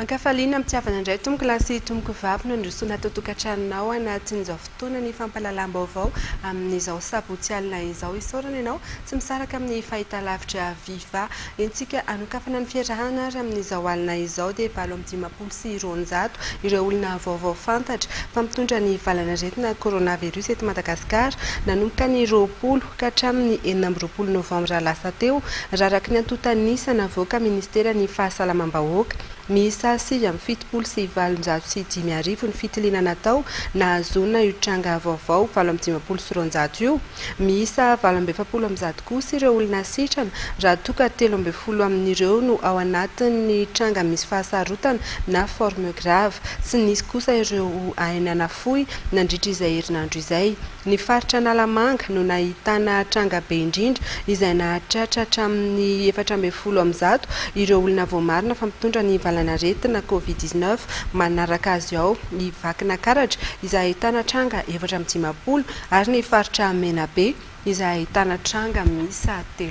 Ankafaliana amitiavana indray tomoko lasy tomoko vavy no androsoana totokan-tranonao anatin'izao fotoana ny fampalalam-baovao amin'izao sabotsy alina izao. Isaorana ianao tsy misaraka amin'ny fahitalavitra viva. Entsika anokafana ny fiarahana ary amin'izao alina izao dia 720 ireo olona vaovao fantatra fa mitondra ny valanaretina coronavirus eto Madagasikara nanomboka ny 20 ka hatramin'ny 20 novambra lasa teo raraky ny antotanisa navoaka ministera ny fahasalamam-bahoaka. Miisa 775 ny fitiliana natao nahazona io tranga vaovao 720 io. Miisa 270 kosa ireo olona sitrana raha toka 30 amin'ireo no ao anatin'ny tranga misy fahasarotana na forme grave sy nisy kosa ireo ainana fohy nandritra izay herinandro izay. Ny faritra Analamanga no nahitana tranga be indrindra izay nahatratra hatramin'ny 410 ireo olona voamarina fa mitondra ny valanaretina COVID-19 manaraka azy ao ny vakina karatra izay ahitana tranga 450 ary ny faritra Menabe izay ahitana tranga miisa 30.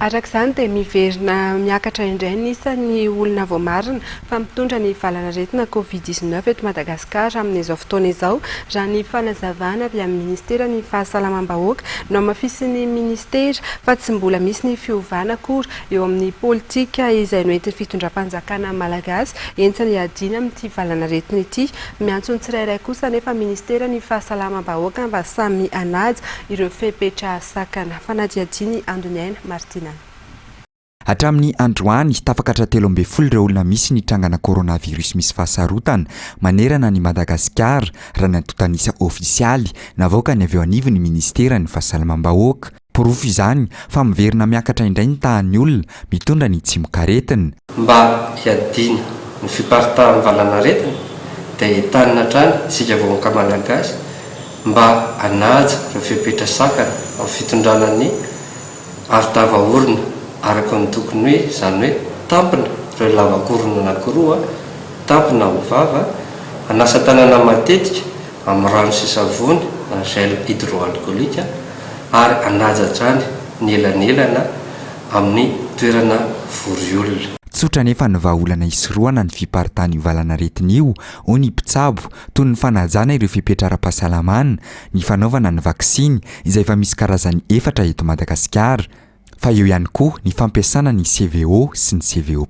Arak'izany dia miverina miakatra indray nisan'ny olona voamarina fa mitondra ny valanaretina COVID-19 eto Madagasikara amin'izao fotoana izao raha ny fanazavana avy amin'ny ministera ny fahasalamam-bahoaka no amafisin'ny ministera fa tsy mbola misy ny fiovana akory eo amin'ny politika izay noentin'ny fitondram-panjakana malagasy entina hiadiana amin'ity valanaretina ity. Miantso ny tsirairay kosa nefa ministera ny fahasalamam-bahoaka mba samy anaja ireo fepetra sakana. Fanadihadiny Andoniaina Martina. Hatramin'ny androany tafakatra 13 ireo olona misy ny trangana coronavirus misy fahasarotana manerana ny Madagasikara raha ny antotanisa ofisialy navoaka ny avy eo anivon'ny ministera ny fahasalamam-bahoaka. Porofo izany fa miverina miakatra indray ny tahan'ny olona mitondra ny tsimokaretina. Mba hiadina ny fiparitahan'ny valanaretina dia hitanina hatrany isika vahoaka malagasy mba hanaja ireo fepetra sakana amin'ny fitondrana ny aro-dava-orona araka ny tokony hoe izany hoe tampina ireo lavakorona anankiroa, tampina ho vava, anasa tanana matetika amin'ny rano sy savony na gel hydroalcoolique ary anaja hatrany ny elanelana amin'ny toerana vory olona. Tsotra nefa ny vahaolana isoroana ny fiparitahany valanaretina io ho ny mpitsabo toy ny fanajana ireo fepetra ara-pahasalamana, ny fanaovana ny vaksiny izay efa misy karazany 4 eto Madagasikara. Fa eo ihany koa ny fampiasana ny CVO sy ny CVO+.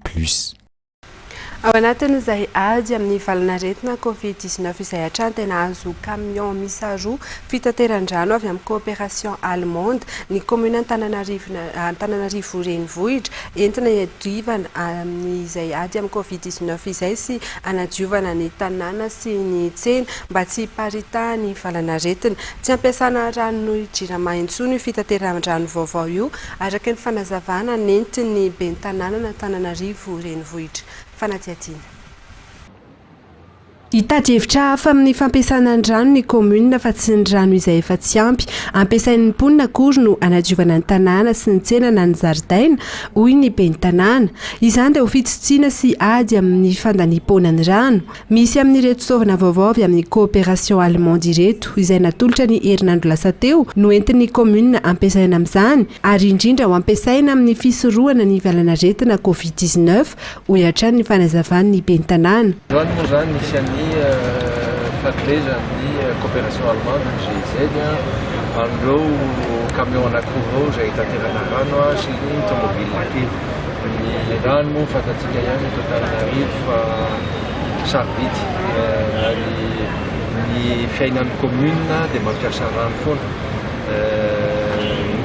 Ao anatin'izay ady amin'ny valanaretina COVID-19 izay hatrany dia nahazo camion miisa 2 fitateran-drano avy amin'ny coopération allemande ny commune Antananarivo renivohitra entina hiadivana amin'izay ady amin'ny COVID-19 izay sy anadiovana ny tanàna sy ny tsena mba tsy hiparitaha ny valanaretina. Tsy ampiasana rano jirama intsony io fitateran-drano vaovao io araka ny fanazavana nentin'ny ben'ny tanàna Antananarivo renivohitra. Fanatiatina. Hitady hevitra hafa amin'ny fampiasana ny rano ny commune fa tsy ny rano izay efa tsy ampy. Ampiasain'ny mponina akory no anadiovana ny tanàna sy ny tsena na ny zaridaina hoy ny ben'ny tanàna. Izany dia ho fitsotsiana sy ady amin'ny fandaniam-poana ny rano. Misy amin'ireto fitaovana vaovao avy amin'ny coopération allemande ireto izay natolotra ny herinandro lasa teo no entin'ny commune ampiasaina amin'izany ary indrindra ho ampiasaina amin'ny fisorohana ny valanaretina COVID-19 hoy hatrany ny fanazavan'ny ben'ny tanàna. Fahaklezan'ny coopération allemande GIZ andreo camion anankiroa izay hitaterana rano sy ny tomobile kely. Ny rano moa fantatsika ihany Antananarivo fa sarobidy ary ny fiainan'ny commune dia mampiasa rano foana.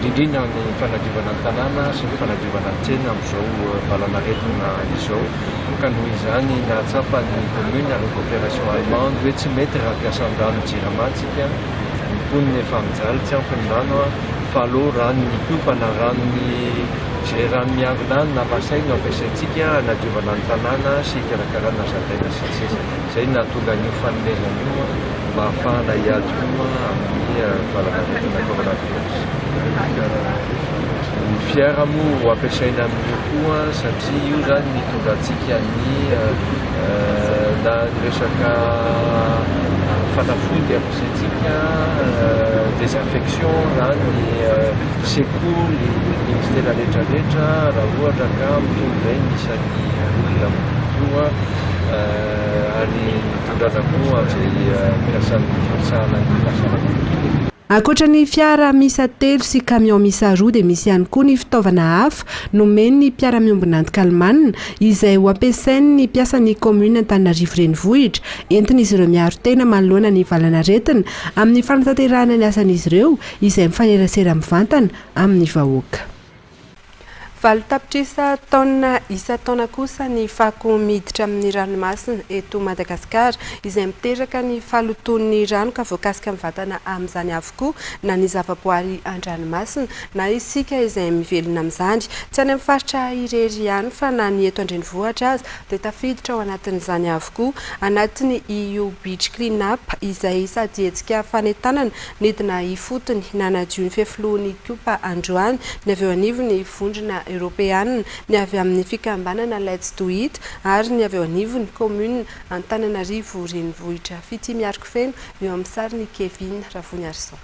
Indrindra ny fanadiovana ny tanàna sy ny fanadiovana ny tsena amin'izao valanaretina izao. Ka noho izany nahatsapa ny commune ary coopération allemande hoe tsy mety raha ampiasany rano jiramatsika ny mponina efa mijaly tsy ampy ny rano fa aloha rano mikopana ranony izay rano miangonany na masaina ampiasaintsika anadiovana ny tanàna sy hikarakarana zaridaina sy sisa. Izay nahatonga an'io fanomezana io mba ahafahana hiady koa amin'ny valanaretina coronavirus. Ny fiara moa ho ampiasaina amin'io koa satria io zany mitondra antsika ny na resaka fanafody ampiasaintsika désinfection zany ny sekoly ministera rehetrarehetra raha ohatra ka mitondray misany olona koa ary mitondrana koa amin'izay mpiasany fahasahala ny fahasalamana. Ankoatra ny fiara misa 3 sy camion misa 2 dia misy ihany koa ny fitaovana hafa nomeny mpiara-miombina Antokalmanina izay ho ampiasain'ny mpiasan'ny commune Antananarivo renivohitra entin'izy ireo miaro tena manoloana ny valanaretina amin'ny fanatanterahana ny asan'izy ireo izay mifanerasera mivantana amin'ny vahoaka. Valo tapitrisa taona isa-taona kosa ny fako miditra amin'ny ranomasina eto Madagasikara izay miteraka ny faloton'ny rano ka voakasika mivantana amin'izany avokoa na ny zavaboary an-dranomasina na isika izay mivelona amin'izany. Tsy any amin'ny faritra irery ihany fa na ny eto an-drenivohitra aza dia tafiditra ao anatin'izany avokoa anatiny EU Beach Clean Up izay sady hetsika fanentanana nedina ifotony nanadio ny fiaflohan'ny kopa androany ny avy eo anivony vondrona Europeana ny avy amin'ny fikambanana Let's Do It ary ny avy eo anivony commune Antananarivo renivohitra. Fity miariko feno eo amin'ny sariny Kevin Ravoniarson.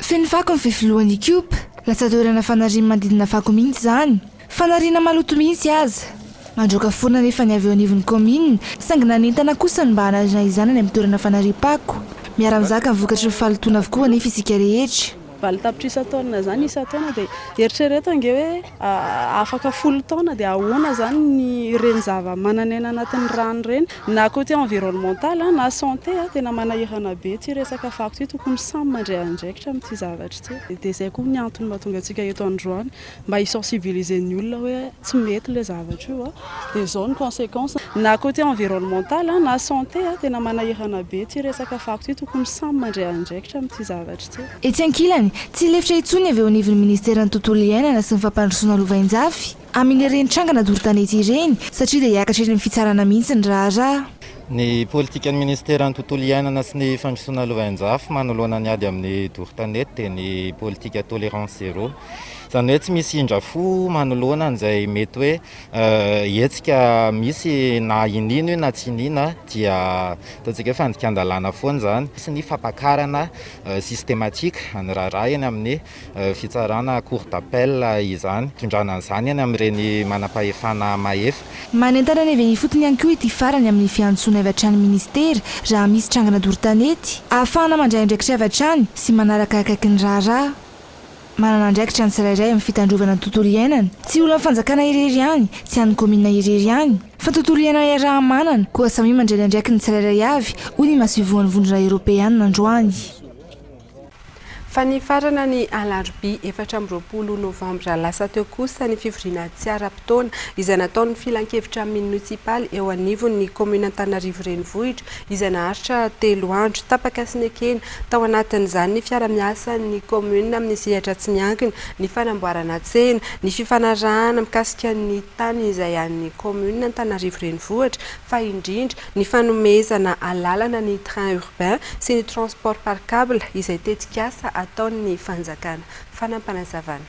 Feno fako ny fiflohan'ny Coop, lasa toerana fanariana manodidina fako mihitsy zany. Fanariana maloto mihitsy aza. Mandroaka foana nefa ny avy eo anivony commune, sangana nentana kosa ny mba hanarina izany any amin'ny toerana fanariam-pako. Miara-mizaka ny vokatry ny falotona avokoa anefa isika rehetra. Valo tapitrisa taona zany isa-taona dia eritrereto ange hoe afaka 10 taona dia ahoana zany ny reny zava-manan'aina anatin'ny rano reny na côté environnemental na santé tena manahirana be ty resaka fako ty tokony samy mandray andraikitra amin'ity zavatra ty dia izay koa ny antony mahatonga antsika eto androany mba hisensibiliser ny olona hoe tsy mety le zavatra io dia izao ny conséquence na côté environnemental na santé tena manahirana be ty resaka fako ty tokony samy mandray andraikitra amin'ity zavatra ty. Etsy ankilany tsy lefitra itsony avy eo anivon'ny ministeran'ny tontolo iainana sy ny fampandrosoana lovainjafy amin'ny reny trangana dorotanety ireny satria dia hiakatra eny amin'ny fitsarana mihitsy ny raharaha. Ny politikan'ny ministeran'ny tontolo iainana sy ny fandrosoana lovainjafy manoloana ny ady amin'ny dorotanety dia ny politika tolérance zéro. Zany hoe tsy misy indrafo manoloana an'izay mety hoe hetsika misy na inino na tsy inina dia ataontsika hoe fandikan-dalàna foana zany. Misy ny fampakarana systématique ny raharaha eny amin'ny fitsarana cour d'appel izany. Tondrana an'izany eny amin'ireny manam-pahefana mahefa. Manentana ny avy fotony ihany koa ity farany amin'ny fiantsoana avy hatrany ministera raha misy trangana dorotanety ahafahana mandray andraikitra avy hatrany sy manaraka akaiky ny raharaha. Manana andraikitra ny tsirairay amin'ny fitandrovana ny tontolo iainana. Tsy olona fanjakana irery ihany, tsy an'ny komina irery ihany, fa tontolo iainana iaraha manana koa samy mandray andraiky ny tsirairay avy hoy ny masivoan'ny vondrona Europeana androany. Fa ny farana ny alarobia 24 novambra lasa teo kosa ny fivoriana tsy ara-potoana izay nataon'ny filan-kevitra municipaly eo anivon'ny commune Antananarivo renivohitra izay naharitra 3 andro tapaka sy ny ekena tao anatin'izany ny fiara-miasa ny commune amin'ny sehatra tsy miankina ny fanamboarana tsena ny fifanarahana mikasika ny tany izay an'ny commune Antananarivo renivohitra fa indrindra ny fanomezana alalana ny train urbain sy ny transport par câble izay tetikasa ataon'ny fanjakana fanampanazavana.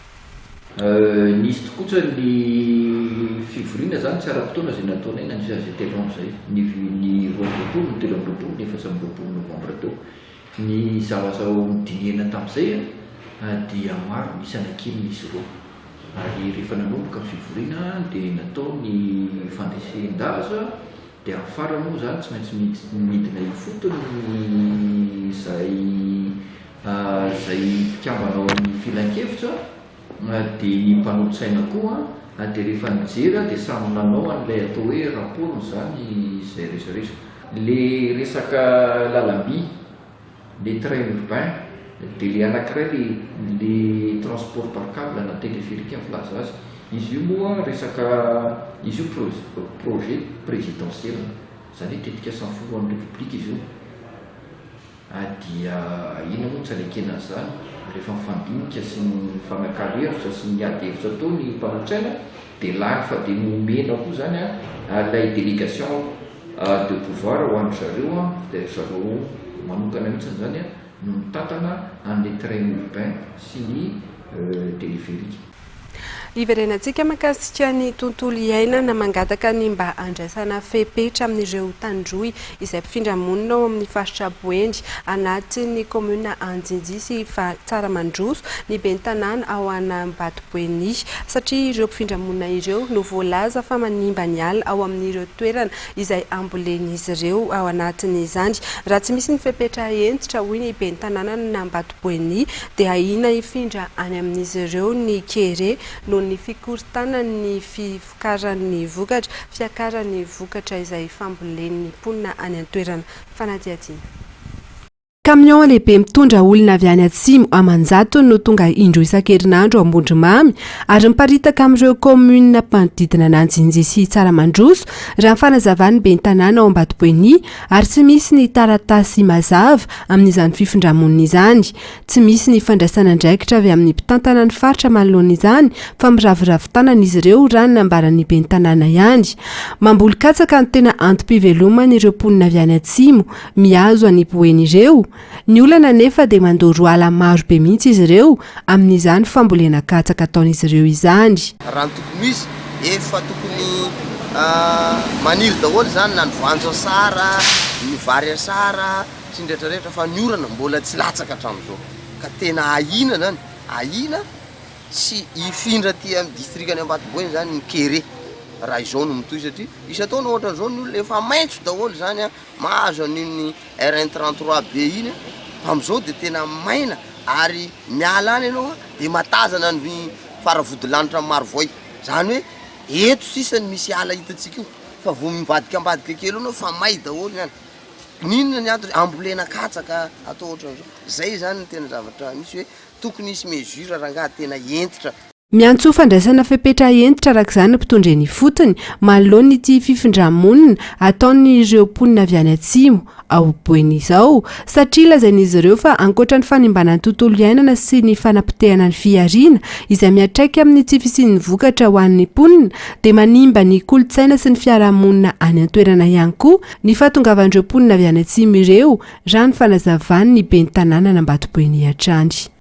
Nisy tokoa ny fivoriana zany tsy ara-potoana izay nataona eny an'izay 3 andro izay ny 20 ny 19 novambra teo. Ny zavazao midinihana tamin'izay dia maro misy anankely izy roa. Ary rehefa nanomboka fivoriana dia natao ny fandresen-daza dia amin'ny farany moa zany tsy maintsy midina ifotony izay mpikambanao amin'ny filan-kevitra dia ny mpanolotsaina koa dia rehefa nijery dia samy nanao an'ilay atao hoe rapporony zany izay rehetrarehetra. Le resaka lalam-by, le train urbain dia le anankiray le transport par câble na téléphérique amin'ny filaza azy. Izy io moa resaka izy io projet présidentiel zany hoe tetika sanfoloan'ny république izy io. Dia ina moa tsy alekena zany rehefa mifandinika sy ny fanakalo-hevitra sy ny ady hevitra tao ny mpanolotsaina dia lany fa dia nomena koa zany lay délégation de pouvoir ho an'ny zareo dia zareo manokana mihitsy zany no mitantana an'ilay train urbain sy ny téléphérique. iverenantsika makasika ny tontolo iainana mangataka ny mba andraisana fepetra amin'ireo tandroy izay mpifindra monina ao amin'ny faritra Boendy anatin'ny komuna Anjinji sy Tsaramandroso ny ben'ny tanàna ao Ambatoboeny satria ireo mpifindra monina ireo no voalaza fa manimba ny alina ao amin'ireo toerana izay ambolen'izy ireo ao anatin'izany. Raha tsy misy ny fepetra entitra hoy ny ben'ny tanàna na Ambatoboeny dia ahina ifindra any amin'izy ireo ny kere no ny fikorontanana ny fiakaran'ny vokatra izay fambolen'ny mponina any an-toerana fanadihadiana. Camion lehibe mitondra olona avy any atsimo Amanjatony no tonga indroa isan-kerinandro Ambondromamy ary miparitaka amin'ireo komuna manodidina Anjinji sy Tsaramandroso raha ny fanazavany ben'ny tanàna ao Ambatoboeny ary tsy misy ny taratasy mazava amin'izany fifindramonina izany. Tsy misy ny fandraisana andraikitra avy amin'ny mpitantana ny faritra manoloana izany fa miravoravo-tanana izy ireo raha ny nambaran'ny ben'ny tanàna ihany. Mamboly katsaka no tena antom-pivelomana ireo mponina avy any atsimo mihazo any Boeny ireo. Ny olana nefa dia mandoro ala maro be mihitsy izy ireo amin'izany fambolena katsaka ataon'izy ireo izany. Raha ny tokony izy efa tokony maniry daholo zany na ny voanjo sara, ny vary sara sy ny rehetrarehetra fa ny orana mbola tsy latsaka hatramin'izao ka tena ahina sy ifindra ty amin'ny distrikany Ambatoboeny zany ny kere. Raha izao no mitoy satria isa-taona ohatra zao ny olona efa maitso daholo zany mahazo an'iny RN33B iny fa amin'izao dia tena maina ary miala any ianao dia matazana ny faravodilanitra maro voay zany hoe eto sisany misy ala hitantsika io fa vao mivadika ambadika kely anao fa may daholo ihany. Ninona ny antony ambolena katsaka atao ohatran'izao zay zany ny tena zavatra misy hoe tokony isy mesura rangaha tena entitra. Miantso fandraisana fepetra entitra araka izany mpitondra ny fotony manoloana ity fifindramonina ataony ireo mponina avy any atsimo ao Boeny izao satria lazain'izy ireo fa ankoatra ny fanimbana ny tontolo iainana sy ny fanapitehana ny fiariana izay miatraika amin'ny tsy fisian'ny vokatra ho an'ny mponina dia manimba ny kolontsaina sy ny fiarahamonina any an-toerana ihany koa ny fahatongavan'ireo mponina avy any atsimo ireo raha ny fanazavany ny ben'ny tanàna na Ambatoboeny hatrany.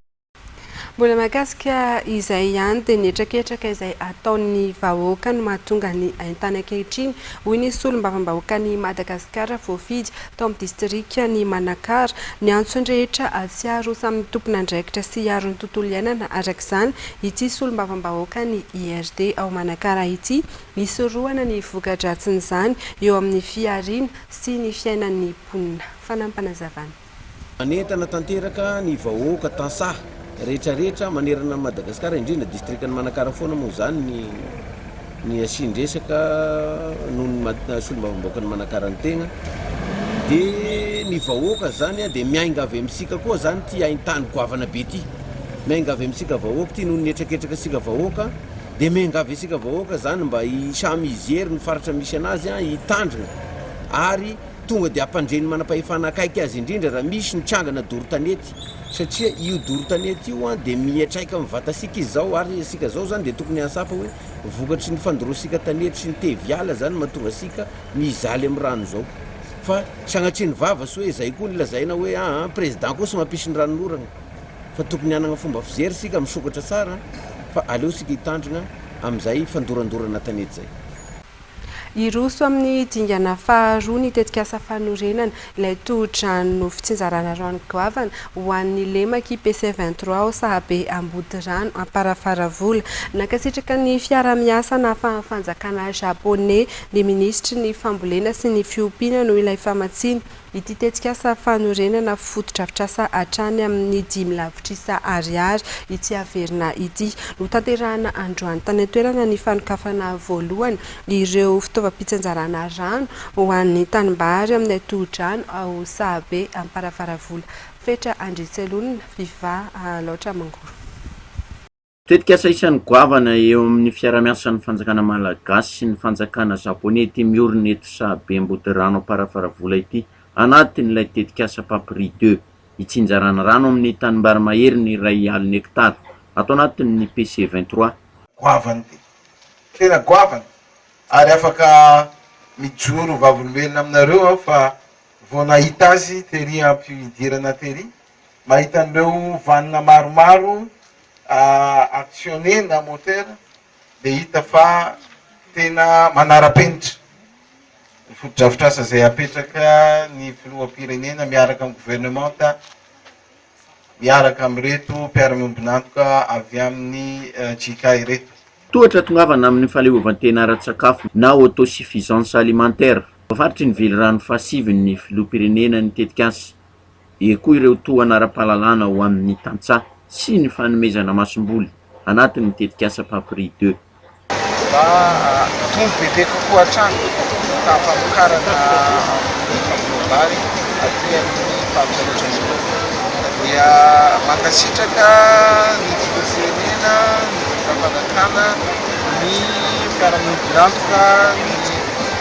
Mbola mahakasika izay ihany dia ny etraketraka izay ataon'ny vahoaka no mahatonga ny haintany ankehitriny hoy ny solombavam-bahoaka ny Madagasikara voafidy tao amin'ny distrika ny Manakara ny antso rehetra atsiaro samy tompona andraikitra sy aro ny tontolo iainana arak'izany ity solombavam-bahoaka ny IRD ao Manakara ity misorohana ny voka-dratsiny izany eo amin'ny fiariana sy ny fiainan'ny mponina. Fanampanazavana. Manentana tanteraka ny vahoaka tansaha rehetrarehetra manerana Madagasikara indrindra distrikany Manakara foana moa zany ny asindresaka noho ny solombavam-bahoaka ny Manakara ny tegna dia ny vahoaka zany dia miainga avy amintsika koa zany ty haintany goavana be ty miainga avy amintsika vahoaka ty noho ny etraketraka sika vahoaka dia miainga avy sika vahoaka zany mba isamy izery ny faritra misy anazy hitandrina ary tonga dia ampandreny manam-pahefana akaiky azy indrindra raha misy nitrangana doro-tanety satria io doro-tanety io dia miatraika mivatasika izao ary asika zao zany dia tokony hasapa hoe vokatry ny fandoroasika tanety sy ny teviala zany mahatonga asika mizaly amin'ny rano zao fa sanatria ny vava sy hoe zay koa ny lazaina hoe président koa sy mampisy ny ranon'orana fa tokony hanana fomba fizery sika misokatra tsara fa aleo sika hitandrina amin'izay fandorandorana tanety zay. Iroso amin'ny dingana faharoa ny tetikasa fanorenana ilay tohodrano fitsinjarana rano goavana ho an'ny lemaky PC 23 ao Sahabe Ambodirano Amparafaravola. Nakasitraka ny fiara-miasa na fanjakana Japonais ny ministry ny fambolena sy ny fiompiana no ilay famatsiny ity tetikasa fanorenana fotodrafitrasa hatrany amin'ny 10 lavitrisa ariary ity averina ity no tanterahana androany tany an-toerana ny fanokafana voalohany ireo fitaovam-pitsanjarana rano ho an'ny tanimbary amin'ny tohodrano ao Sahabe Amparafaravola. Fetra Andritselonina Viva loatra Mangoro. Tetikasa isan'ny goavana eo amin'ny fiara-miasa ny fanjakana malagasy sy ny fanjakana japonais ity miorina eto Sahabe Ambodirano Amparafaravola ity anatin'ilay tetikasa papri 2 itsinjarana rano amin'ny tanimbary mahery ny ray alina hektara atao anatin'ny PC 23. Goavana tena goavana ary afaka mijoro vavolombelona aminareo aho fa vao nahita azy tery ampidirana tery mahita an'ireo vanina maromaro actionné na moteur dia hita fa tena manara-penitra ny fotodrafitrasa izay apetraka ny filoham-pirenena miaraka amin'ny gouvernementa miaraka amin'reto mpiara-miombinantoka avy amin'ny jika ireto. Tohatra tongavana amin'ny faleovan-tena ara-tsakafo na autosuffisance alimentaire fafaritry ny vely rano fahasivin'ny filoham-pirenena ny tetikasy koa ireo tohana ara-pahalalana ho amin'ny tantsaha sy ny fanomezana masom-boly anatin'ny tetikasa papri 2. Mba tombo bebe kokoa hatrany tafamokarana famolom-bary aty amin'ny fampitaraotra izao dia mankasitraka ny filoham-pirenena ny fikambanakana ny mpiara-miombinantoka ny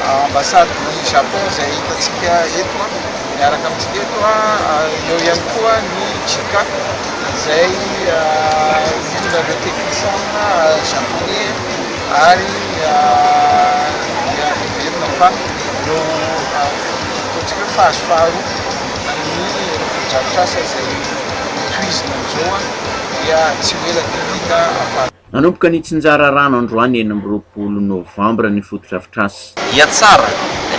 ambasady ny Japon izay hitantsika eto miaraka amintsika eto eo ihany koa ny jika izay mitondra ireo technicien japonais ary everina fa ireo ataontsika hoe fahazo faharoa ny fotodrafitrasa izay toizina amin'izao dia tsy ho ela dia vita afara. Nanomboka ny tsinjara rano androany 9 novambra ny fotodrafitrasa. Hiatsara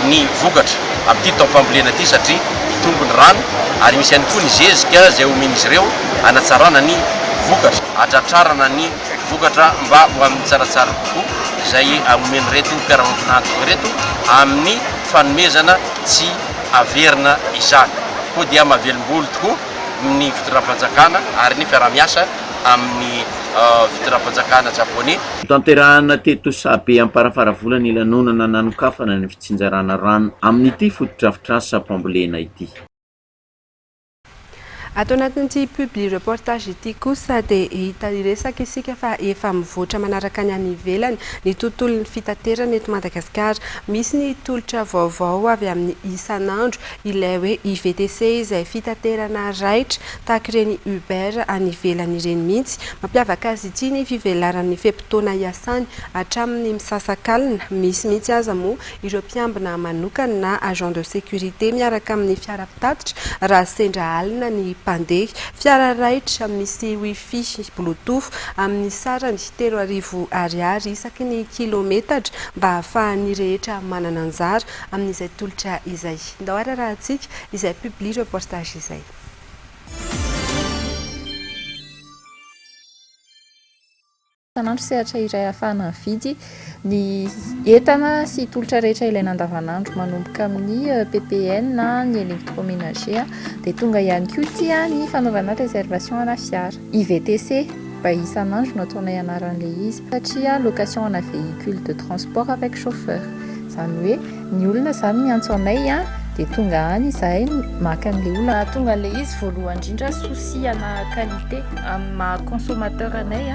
ny vokatra amin'ity taom-pambolena ity satria mitombony rano ary misy ihany koa ny zezika izay omen'izy ireo hanatsarana ny vokatra, hatratrarana ny vokatra mba ho amin'ny tsaratsara tokoa izay omeny reto mpiara-miombinantoka reto amin'ny fanomezana tsy averina izany. Koa dia mahavelom-bolo tokoa ny fitoeram-panjakana ary ny fiara-miasa amin'ny fitoeram-panjakana japonais. Tanterahana teto Sabe amparafaravona ny lanonana nanokafana ny fitsinjarana rano amin'ity fotodrafitrasa pambolena ity. Ato anatin'ity publi reportage ity kosa dia hita iresaka isika fa efa mivoatra manaraka ny any ivelany ny tontolon'ny fitaterana eto Madagasikara. Misy ny tolotra vaovao avy amin'ny isan'andro ilay hoe IVTC izay fitaterana raitra tahaka ireny Uber any ivelany ireny mihitsy. Mampiavaka azy ity ny fivelaran'ny feim-potoana iasany hatramin'ny misasakalina. Misy mihitsy aza moa ireo mpiambina manokana na agent de sécurité miaraka amin'ny fiara-pitatitra raha sendra alina ny pandeha. Fiara raitra misy wifi bluetooth amin'ny sarany 3,000 ariary isaky ny kilometatra mba ahafahan'ny rehetra manana anjara amin'izay tolotra izay. Ndao ararahantsika izay publi reportage izay. Isan'andro sehatra iray ahafahana mividy ny entana sy tolotra rehetra ilaina andavanandro manomboka amin'ny PPN na ny électroménager dia tonga ihany koa tia ny fanaovana réservation ana fiara. IVTC mba isan'andro no ataona ianaran'ilay izy satria location ana véhicule de transport avec chauffeur. Izany hoe ny olona izany miantso anay dia tonga any izahay maka an'ilay olona tonga an'ilay izy voalohany indrindra souci ana qualité maha consommateur anay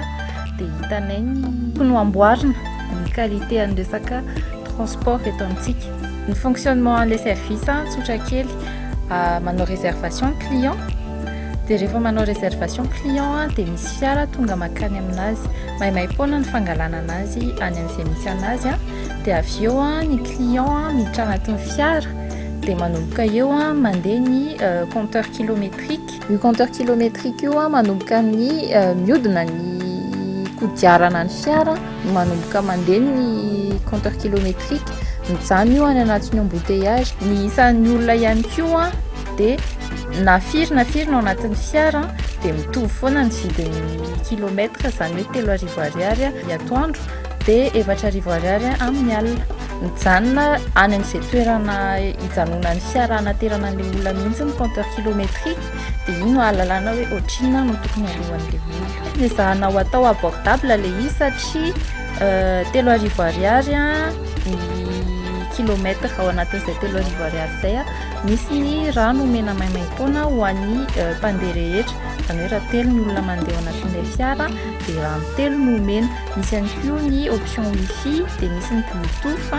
dia hitanay ny no amboarina ny qualité an'ny resaka transport eto amintsika. Ny fonctionnement an'ilay service tsotra kely manao réservation client dia rehefa manao réservation client dia misy fiara tonga makany aminazy maimaimpona ny fangalana anazy any amin'izay misy anazy dia avy eo ny client miditra anatin'ny fiara dia manomboka eo mandeha ny compteur kilométrique. Io compteur kilométrique io manomboka amin'ny miodina ny kodiarana ny fiara manomboka mandeha ny compteur kilométrique mijano io any anatin'ny embouteillage. Ny isan'ny olona ihany koa dia nafiry ao anatin'ny fiara dia mitovy foana ny vidin'ny kilometra izany hoe 3,000 ariary atoandro dia 4,000 ariary amin'ny alina. Mijanona any amin'izay toerana hijanonan'ny fiara anaterana an'ilay olona mihitsy ny compteur kilométrique dia iny no ahalalana hoe ohatrinona no tokony alohan'ilay olona. Dia zahana ho atao abordable ilay izy satria 3,000 ariary ny kilometra ao anatin'izay 3,000 ariary izay misy ny rano omena maimaimpona ho an'ny mpandeha rehetra. Izany hoe raha telo ny olona mandeha ao anatin'ilay fiara dia rano telo no omena. Misy ihany koa ny option wifi dia misy ny bluetooth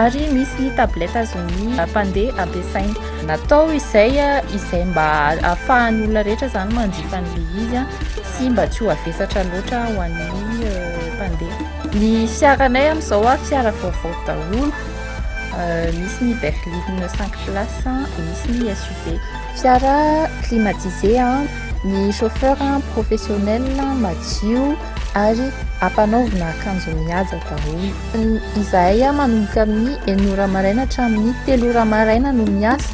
ary misy ny tablette azon'ny mpandeha ampiasaina. Natao izay mba ahafahan'ny olona rehetra izany manjifa an'ilay izy sy mba tsy ho avesatra loatra ho an'ny mpandeha. Ny fiaranay amin'izao fiara vaovao daholo. Misy ny berline 5 places misy ny SUV. Fiara climatisé, ny chauffeur professionnel madio ary ampanaovina akanjo mihaja daholo. Izahay manomboka amin'ny 9 maraina hatramin'ny 3 maraina no miasa.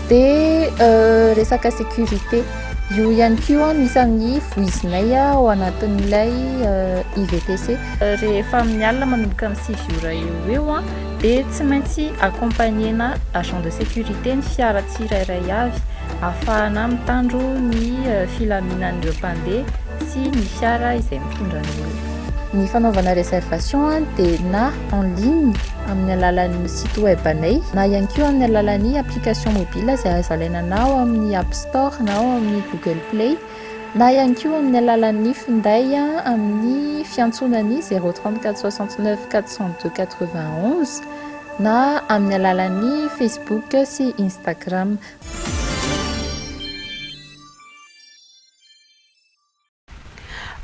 Dia resaka sécurité io ihany koa misy amin'ny voizinay ao anatin'ilay IVTC. Rehefa amin'ny alina manomboka amin'ny 6 eo dia tsy maintsy accompagnena agent de sécurité ny fiara tsirairay avy ahafahana mitandro ny filaminan'ireo mpandeha sy ny fiara izay mitondra ny olona. Ny fanaovana réservation dia na en ligne amin'ny alalan'ny site web anay na ihany koa amin'ny alalan'ny application mobile izay azo alainanao amin'ny App Store na amin'ny Google Play na ihany koa amin'ny alalan'ny finday amin'ny fiantsonany 034 69 402 91 na amin'ny alalan'ny Facebook sy Instagram.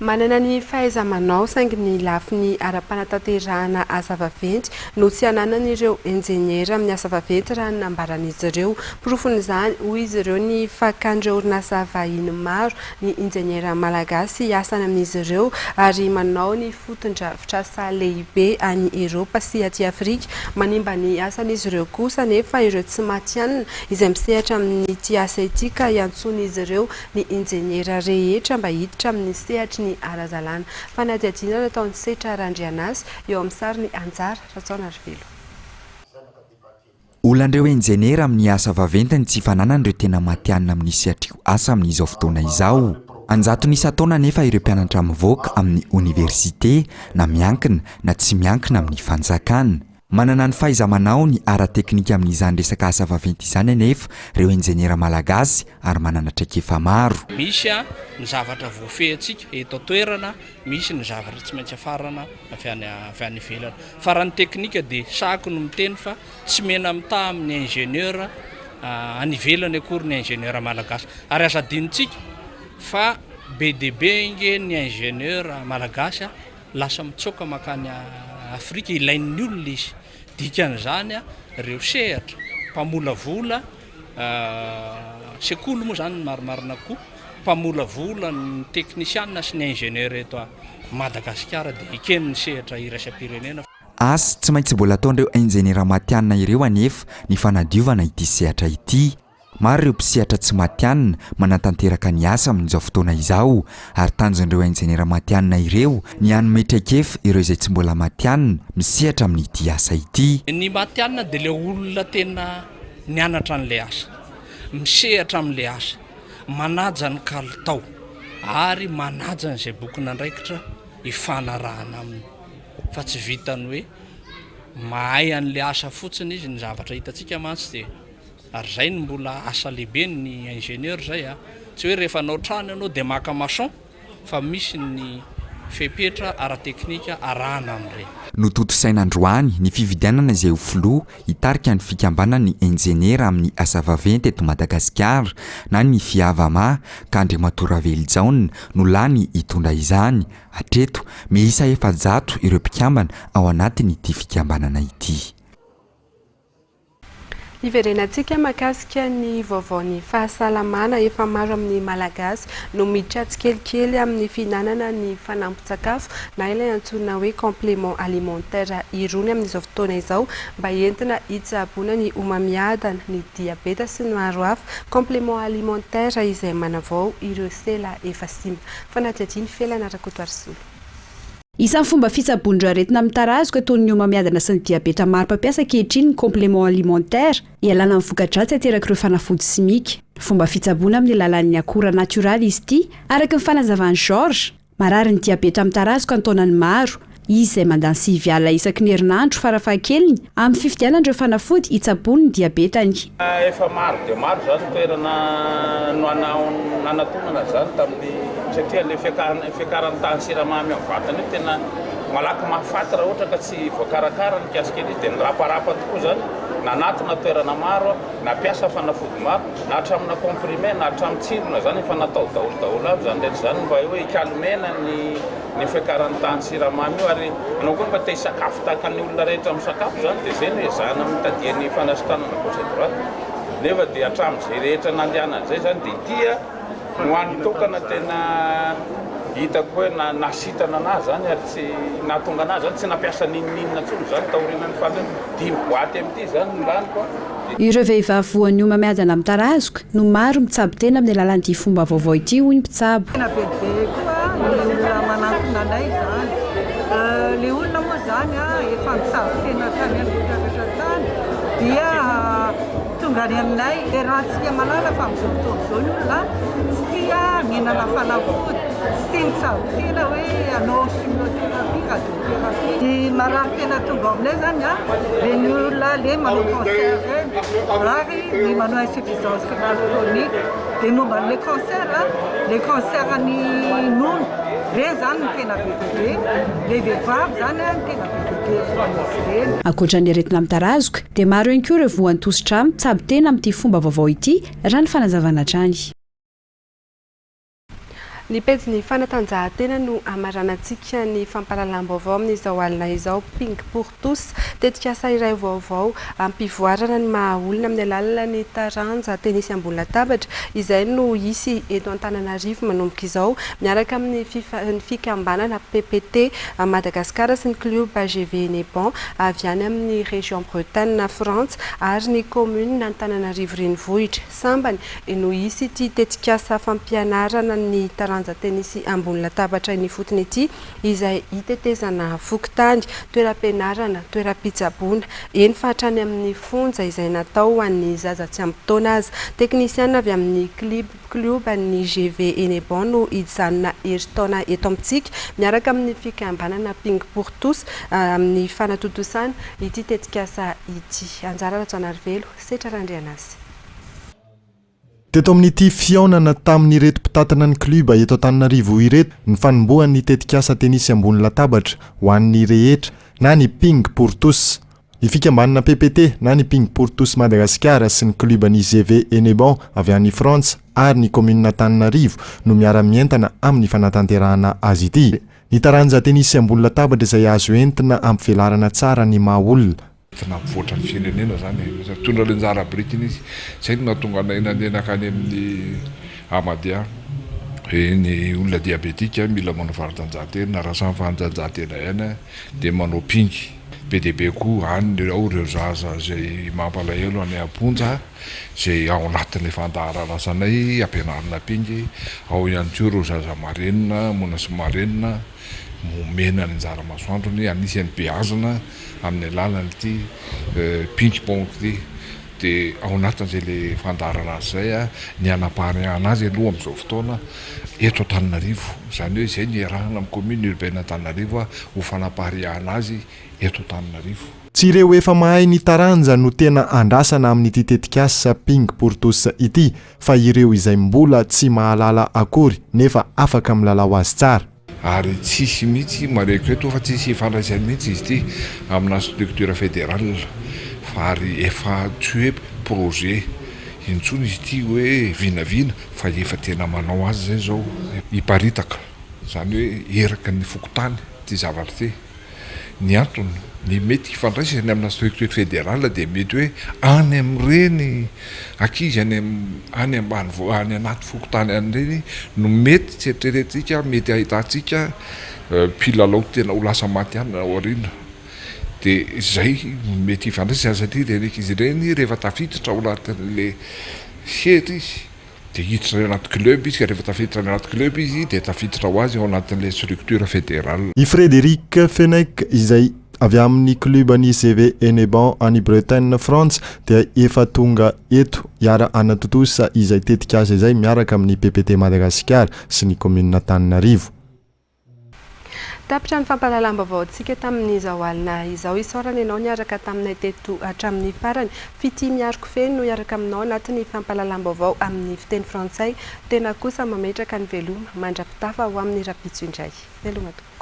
Manana ny fahaiza-manao saingy ny lafiny ara-panatanterahana asa vaventy no tsy ananan'ireo enjeniera amin'ny asa vaventy raha nambaran'izy ireo. Porofon'izany hoy izy ireo ny fakan'ireo orinasa vahiny maro ny enjeniera malagasy hiasana amin'izy ireo ary manao ny foton-drafitr'asa lehibe any Eropa sy aty Afrika. Manimba ny asan'izy ireo kosa nefa ireo tsy matianina izay misehatra amin'ny ity asa ity ka iantson'izy ireo ny enjeniera rehetra mba hiditra amin'ny sehatry ny arazalana. Fanadihadiana nataon'ny Setra Randrianasy eo amin'ny sary ny Anjara Ratsaonarivelo. Olon'ireo enjeniera amin'ny asa vaventiny tsy fananan'ireo tena matianina amin'ny sehatry asa amin'izao fotoana izao. Anjato ny isa-taona nefa ireo mpianatra mivoaka amin'ny université na miankina na tsy miankina amin'ny fanjakana. Manana ny fahaiza-manao ny ara-teknika amin'izany resaka asa vaventy izany anefa ireo enjeniera malagasy ary manana traikefa maro. Misy ny zavatra voafehintsika eto toerana, misy ny zavatra tsy maintsy afarana avy any ivelany. Farany teknika dia sako no miteny fa tsy mena mitaha amin'ny ingénieur any ivelany akory ny ingénieur malagasy. Ary aza adinitsika fa be dia be inge ny ingénieur malagasy lasa mitsoka makany Afrika ilain'ny olona izy. Dikan'izany ireo sehatra mpamolavola sekoly moa zany maromarina koa mpamolavola ny teknisianina sy ny ingénieur eto Madagasikara dia iken'ny sehatra iraisam-pirenena. Asa tsy maintsy mbola ataon'ireo enjeniera matianina ireo anefa ny fanadiovana ity sehatra ity. Maro ireo mpisehatra tsy matianina manatanteraka ny asa amin'izao fotoana izao ary tanjon'ireo enjeniera matianina ireo ny hanome traikefa ireo izay tsy mbola matianina misehatra amin'ity asa ity. Ny matianina dia ilay olona tena nianatra an'ilay asa, misehatra amin'ilay asa, manaja ny kalitao ary manaja n'izay boky nandraikitra ifanarahana aminy. Fa tsy vitany hoe mahay an'ilay asa fotsiny izy ny zavatra hitantsika mantsy dia ary zay ny mbola asa lehibe ny ingénieur zay tsy hoe rehefa anao trano ianao dia maka maçon fa misy ny fepetra ara-teknika arahana amin'ireny. Nototo sain'androany ny fividianana izay ho filoha hitarika ny fikambanan'ny enjeniera amin'ny asa vaventy eto Madagasikara na ny fiavama ka Andriamato Ravelonjaona no lany hitondra izany. Hatreto miisa 700 ireo mpikambana ao anatin'ity fikambanana ity. Iverenantsika mahakasika ny vaovaon'ny fahasalamana efa maro amin'ny malagasy no miditra tsikelikely amin'ny fihinanana ny fanampin-tsakafo na ilay antsoina hoe complément alimentaire irony amin'izao fotoana izao mba entina hitsaboana ny homamiadana, ny diabeta sy ny maro hafa. Complément alimentaire izay manavao ireo sela efa simba. Fanadihadiana felana Rakotoarisoa. Isan'ny fomba fitsaboana aretina amin'ny tarazoko ataon'ny homamiadana sy ny diabeta maro mpampiasa ankehitriny ny complément alimentaire ialana amin'ny voka-dratsy ateraky ireo fanafody simika. Fomba fitsaboana amin'ny alalan'ny akora natioraly izy ity araka ny fanazavany Georges marary ny diabeta amin'ny tarazoko antaonany maro. Izy izay mandany 5 alina isaky ny herinandro farafahakeliny amin'ny fifidianan'ireo fanafody hitsabony ny diabetany. Efa maro dia maro zany toerana no anatonana zany tamin'ny satria le fiakaran'ny tany siramamy amin'ny vatany io tena malaky mahafaty raha ohatra ka tsy voakarakara ny kiasika izy dia niraparapa tokoa zany nanatona toerana maro nampiasa fanafody maro na hatramina comprimé na hatramin'ny tsirona zany efa natao daholo avy zany rehetra zany mba hoe hikalmena ny fiakaran'ny tany siramamy io ary anao koa mba te hisakafo tahaka ny olona rehetra misakafo zany dia zay no ezahana mitadiany fanasitanana gauche droite nefa dia hatramin'izay rehetra nandehanan'izay zany dia tia no an'ny tokana tena hitako hoe nasitana anazy zany ary tsy nahatonga anazy zany tsy nampiasa ninninina tsony zany taorinany fandany 10 boaty amin'ity zany laniko. Ireo vehivavy voanio mamiadana amin'ny tarazoka no maro mitsabo tena amin'ny alalan'ity fomba vaovao ity hoy ny mpitsabo. Tena bebe koa ny olona manantona anay zany. Le olona moa zany efa mitsabo tena tany amin'ny tany dia tonga any aminay raha tsika malala fa amin'izao fotoana izao ny olona tsy tia mihinana fanafody, tsy tia mitsabo tena hoe anao chimiothérapie, radiothérapie. Ny marary tena tonga aminay zany le ny olona le manao cancer ary ny manao insuffisance rénale chronique dia momba le cancer ny nono reny zany ny tena bebe, le vehivavy zany ny tena bebe fanasy reny. Ankoatran'ny aretina amin'ny tarazoka dia maro ihany koa ireo voan'ny tosi-drano mitsabo tena amin'ity fomba vaovao ity raha ny fanazavana hatrany. Ny pejy ny fanatanjahantena no amaranantsika ny fampahalalam-baovao amin'izao alina izao ping pour tous tetikasa iray vaovao ampivoarana ny mahaolona amin'ny alalan'ny taranja tenisy ambony latabatra izay no isy eto Antananarivo manomboka izao miaraka amin'ny fikambanana PPT Madagasikara sy ny club AGV Eneban avy any amin'ny région Bretagne na France ary ny commune Antananarivo renivohitra sambany no isy ity tetikasa fampianarana ny taranja tenisy ambony latabatra ny fotony ity izay hitetezana fokontany, toeram-pianarana, toeram-pitsaboana eny fahatrany amin'ny fonja izay natao an'ny zaza tsy ampy taona azy. Teknisiana avy amin'ny club ny GV Eneban no hijanona herintaona eto amintsika miaraka amin'ny fikambanana ping pour tous amin'ny fanatotosana ity tetikasa ity. Anjara Ratsanarivelo, Setra Randrianasy. Teto amin'ity fiaonana tamin'ireto mpitatana ny kluba eto Antananarivo ireto ny fanombohan'ny tetikasa tenisy ambony latabatra ho an'ny rehetra na ny ping pour tous. Ny fikambanana PPT na ny ping pour tous Madagasikara sy ny kluban'ny GV Eneban avy any France ary ny commune Antananarivo no miara-mientana amin'ny fanatanterahana azy ity. Ny taranja tenisy ambony latabatra izay azo entina ampivelarana tsara ny mahaolona. Nampivoatra ny firenena zany tondra lenjara Britiny izy zay no nahatonga anay nanenaka any amin'ny Amadia ny olona diabetika mila manao fanatanjahantena raha samy fanatanjahantena ihany dia manao pingy be dia be koa any ao ireo zaza zay mampalahelo any Amponja zay ao anatin'ilay fandaharana sanay ampianarana pingy ao ihany koa ireo zaza marenina mona sy marenina momena ny anjara masoandrony anisan'ny beazana amin'ny alalan'ity ping-pong ity dia ao anatin'izay le fandaharana azy zay ny anapahana azy aloha amin'izao fotoana eto Antananarivo zany hoe izay ny arahana amin'ny commune urbaine Antananarivo ho fanapahariahana azy eto Antananarivo. Tsy ireo efa mahay ny taranja no tena andrasana amin'ity tetikasa ping pour tous ity fa ireo izay mbola tsy mahalala akory nefa afaka milalao azy tsara. Ary tsisy mihitsy mareko eto fa tsisy fandraisany mihitsy izy ity amina structure fédérale fa ary efa tsy hoe projet intsony izy ity hoe vinavina fa efa tena manao azy zay zao hiparitaka zany hoe eraka ny fokotany ty zavatra ty ny antony ny mety fandraisany amina structure fédérale dia mety hoe any amin'ireny ankizy any ambany any anaty fokotany an'ireny no mety tsy eritreretintsika mety ahitantsika mpilalao tena ho lasa maty any ao aoriana dia zay mety hifandraisana satria rehefa izy ireny rehefa tafiditra ao anatin'le setra izy dia hiditra anaty club izy ka rehefa tafiditra anaty club izy dia tafiditra ho azy ao anatin'le structure fédérale. I Frédéric Fenech izay avy amin'ny kluban'ny GV Eneban any Bretagne France dia efa tonga eto hiara anatotosa izay tetikasa izay miaraka amin'ny PPT Madagasikara sy ny commune Antananarivo. Tapitra ny fampahalalam-baovaontsika tamin'izao alina izao isaorana ianao niaraka taminay teto hatramin'ny farany fity miariko feno no hiaraka aminao anatin'ny fampahalalam-baovao amin'ny fiteny frantsay tena kosa mametraka ny veloma mandrapitafa ho amin'ny rapitso indray. Veloma tokoa.